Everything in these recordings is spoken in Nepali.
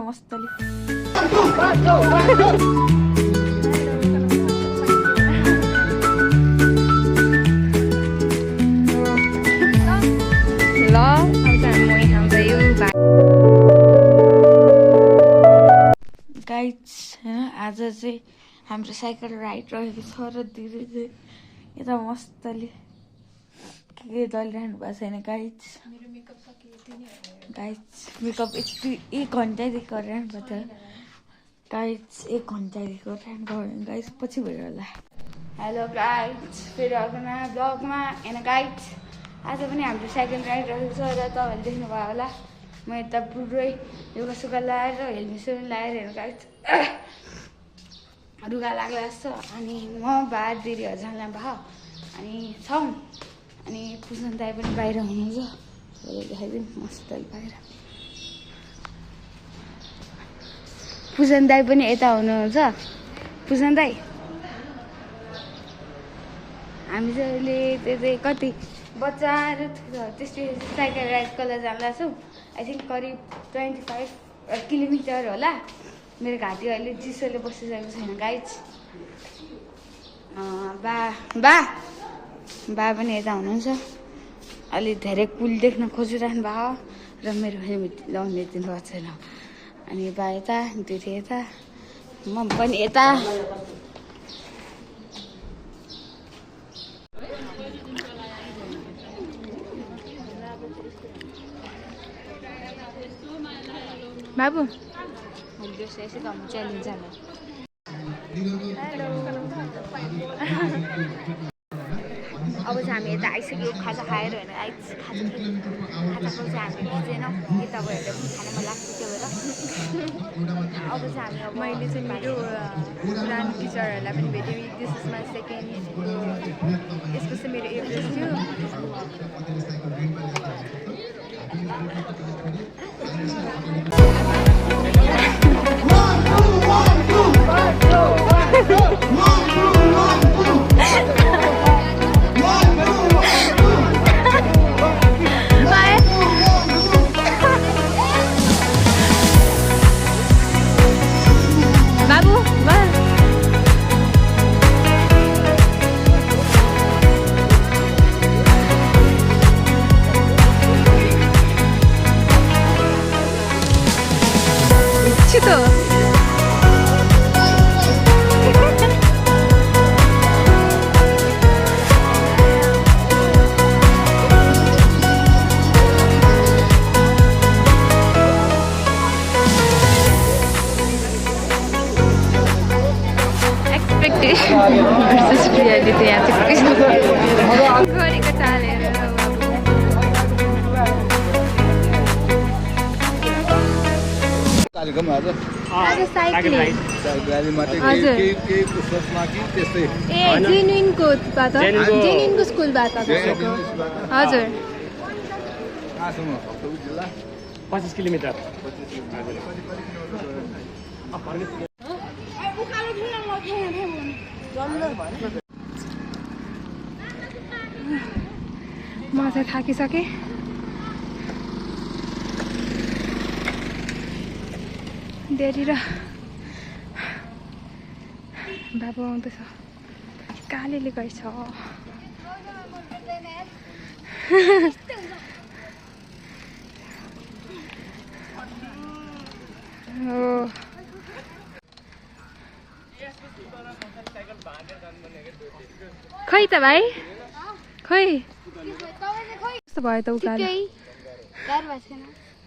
मस्तले ल गाइड्स होइन आज चाहिँ हाम्रो साइकल राइड रहेको छ र दिदी चाहिँ यता मस्तले के दलिरहनु भएको छैन गाइड्स मेकअप यति 1 घन्टादेखि गरिरहनु भएको थियो गाइड्स 1 घन्टादेखि गरिरहनु भयो गाइड्स पछि भयो होला। हेलो गाइड्स फेरि अर्को नयाँ ब्लगमा होइन गाइड्स आज पनि हाम्रो साइकल राइड रहेको छ र तपाईँहरूले देख्नुभयो होला म यता पुरै लुगा सुगा लगाएर हेलमेट सेलमेट लगाएर हेर्नु गाइड्स रुगा लाग्ला जस्तो अनि म बा दिदीहरू जाँदा भयो अनि छौँ अनि पुजन दाई पनि बाहिर हुनुहुन्छ देखाइदिउँ मस्तले बाहिर पुजन दाई पनि यता हुनुहुन्छ पुजन दाई हामी चाहिँ अहिले त्यो चाहिँ कति बच्चाहरू त्यस्तै साइकल राइडको लागि जाँदा छौँ आई थिङ्क करिब 25 किलोमिटर होला। मेरो घाँटी अहिले चिसोले बसिसकेको छैन गाइड्स बा पनि यता हुनुहुन्छ अलि धेरै कुल देख्न खोजिरहनु भएको र मेरो हेलमेट लगाउनु दिनुभएको छैन अनि बा यता दिदी यता म पनि यता बाबु ऐसे तो हम चैलेंज जाना अब चाहिँ हामी यता आइसक्यो खाजा खाएर होइन खाजा खाजाको चाहिँ हामी खिचेनौँ यता भएर खान मन लाग्छ त्यो भएर अब चाहिँ हामी मैले चाहिँ मेरो पुरानो टिचरहरूलाई पनि भेटेँ दिस इज माई सेकेन्ड यसको चाहिँ मेरो एभरेज थियो versus reality यहाँ चाहिँ कस्तो गरेको चालेर आज साइक्लिङ ए जेन्युनको स्कुलबाट हजुर 25 किलोमिटर म चाहिँ थाकिसकेँ डेडी र बाबु आउँदैछ कालीले गएछ खै त भाइ खै कस्तो भयो त उकालो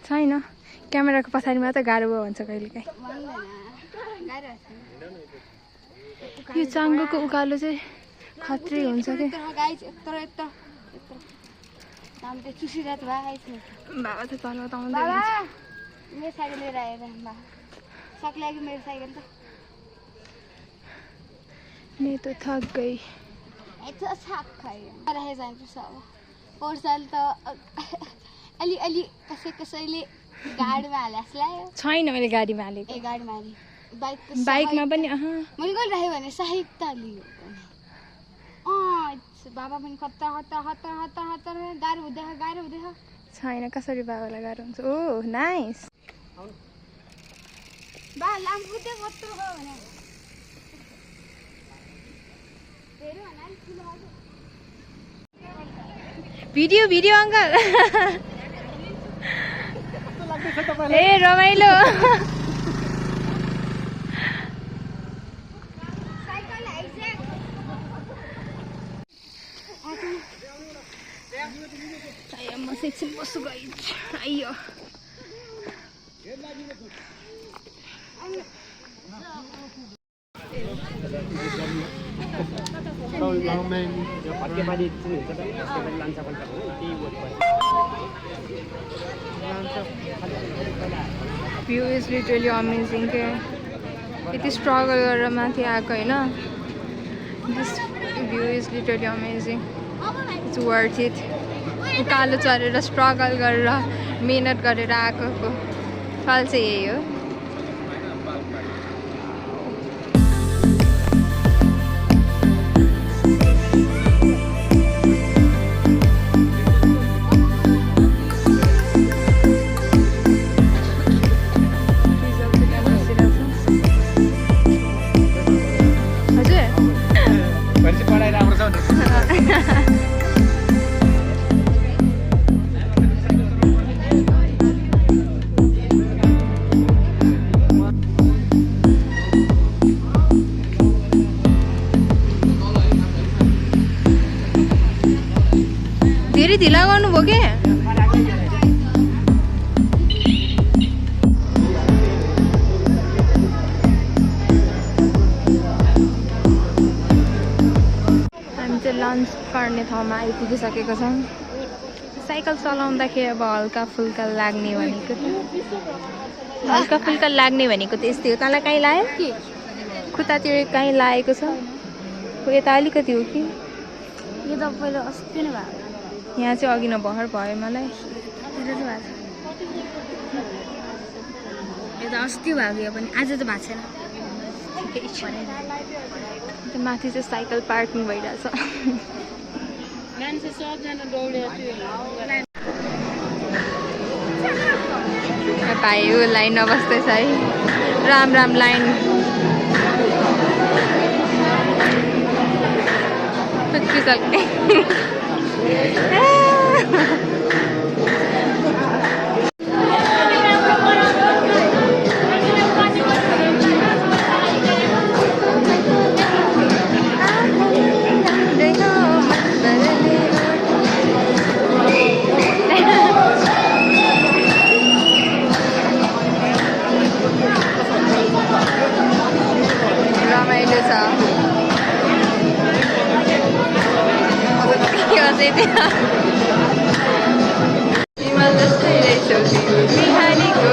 छैन क्यामेराको पछाडि मात्र गाह्रो भयो भन्छ कहिलेकाहीँ यो चाङ्गोको उकालो चाहिँ खत्रै हुन्छ कि बाबा त चलाउँदा मेरो साइकल लिएर आएर सक्ला कि मेरो साइकल त मैं तो थक गई यस्तो छाक खायो राखे जानुपर्छ अब पोहोर साल त अलि कसैले गाडीमा हाले जस्तो लाग्यो छैन मैले गाडीमा हालेको ए गाडीमा हाले बाइकमा पनि मैले कहिले राखेँ भने साहित्य लियो बाबा पनि हतार गाह्रो हुँदैछ छैन कसरी बाबालाई गाह्रो हुन्छ ओ नाइस भिडियो अङ्कल ए रमाइलो म एकछिन बस्छु गाइज आइयो भ्यू इज लिटरली अमेजिङ के यति स्ट्रगल गरेर माथि आएको होइन this view is literally amazing it's worth it उकालो चढेर स्ट्रगल गरेर मेहनत गरेर आएको फल चाहिँ यही हो धेरै ढिला गर्नुभयो के हामी चाहिँ लन्च गर्ने ठाउँमा आइपुगिसकेको छौँ साइकल चलाउँदाखेरि अब हल्का फुल्का लाग्ने भनेको हल्का फुल्का लाग्ने भनेको त यस्तै हो तँलाई काहीँ लाग्यो कि खुट्टातिर काहीँ लागेको छ यता अलिकति हो कि यो त पहिला अस्ति नै भयो यहाँ चाहिँ अघि न भर भयो मलाई यो त अस्ति भएको यो पनि आज त भएको छैन ठिकै छ माथि चाहिँ साइकल पार्किङ भइरहेछ मान्छे सबजना दौडेर भाइ यो लाइन बस्दैछ है राम लाइन रमाइलो छ हिमाल जस्तै रहेछौ बिहानीको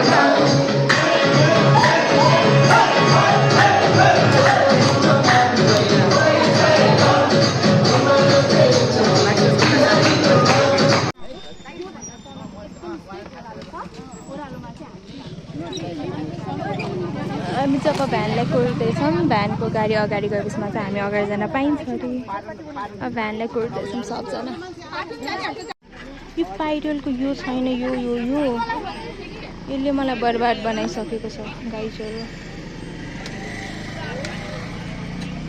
हामी जब भ्यानलाई कुर्दैछौँ भ्यानको गाडी अगाडि गएपछि मात्र हामी अगाडि जान पाइन्छ अरे अब भ्यानलाई कुर्दैछौँ सबजना यो पाइडलको यो छैन यो यसले मलाई बर्बाद बनाइसकेको छ गाइजहरू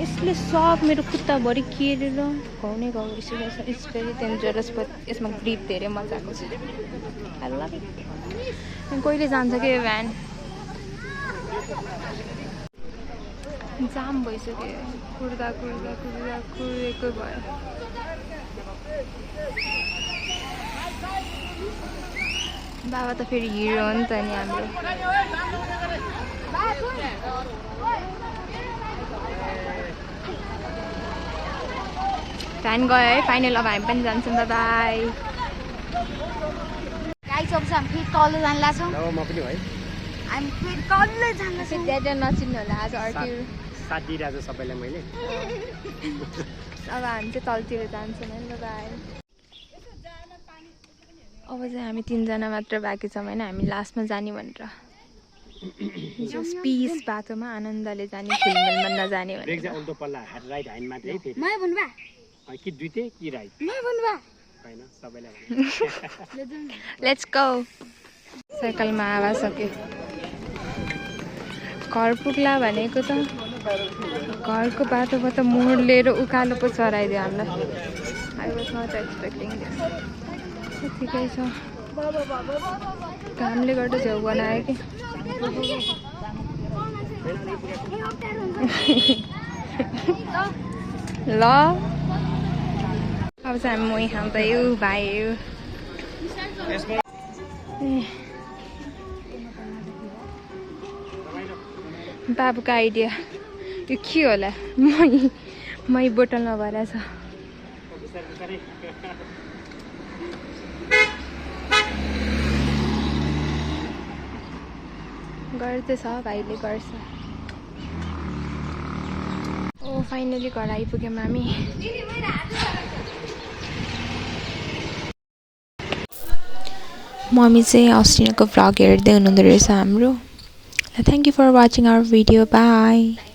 यसले सब मेरो खुट्टाभरि केरेर घाउने गरिसकेको छ इट्स भेरी डेन्जरस बट यसमा ग्रिप धेरै मजाको छ आई लभ इट कहिले जान्छ कि भ्यान जाम भइसक्यो कुर्दा कुरेको भयो बाबा त फेरि हिरो हो नि त नि हाम्रो भ्यान गयो है फाइनल अब हामी पनि जान्छौँ बाई गाई चौक हामी फेरि तल जान लाग्छौँ म पनि है हामी फेरि तल्लै जान लाग्छौँ त्यहाँ नचिन्नु होला आज अर्को साथ दिइरहेको छु सबैलाई मैले अब हामी चाहिँ तलतिर जान्छौँ है बाई अब चाहिँ हामी 3 जना मात्र बाँकी छौँ होइन हामी लास्टमा जाने भनेर पिस बाटोमा आनन्दले जाने फिल्ममा नजाने ब्रेक चाहिँ उल्टो पल्ला राइट ह्यान्ड मात्रै फेरि मै भन्नुभा कि दुईटै कि राइट मै भन्नुभा हैन सबैलाई लेट्स गो साइकलमा आवाज सक्यो घर पुग्ला भनेको त घरको बाटोबाट मोड लिएर उकालो पो चराइदियो हामीलाई I was not expecting this ठिकै छ कामले गर्दा झ्याउ बनायो कि ल अब चाहिँ हामी मोही खाँदैयो भाइयो बाबुको आइडिया यो के होला मै बोतलमा भएर छ गर्दैछ भाइले गर्छ ओ फाइनली घर आइपुग्यौँ हामी मम्मी चाहिँ अस्ट्रेलियाको भ्लग हेर्दै हुनुहुँदो रहेछ हाम्रो Thank you for watching our video. Bye.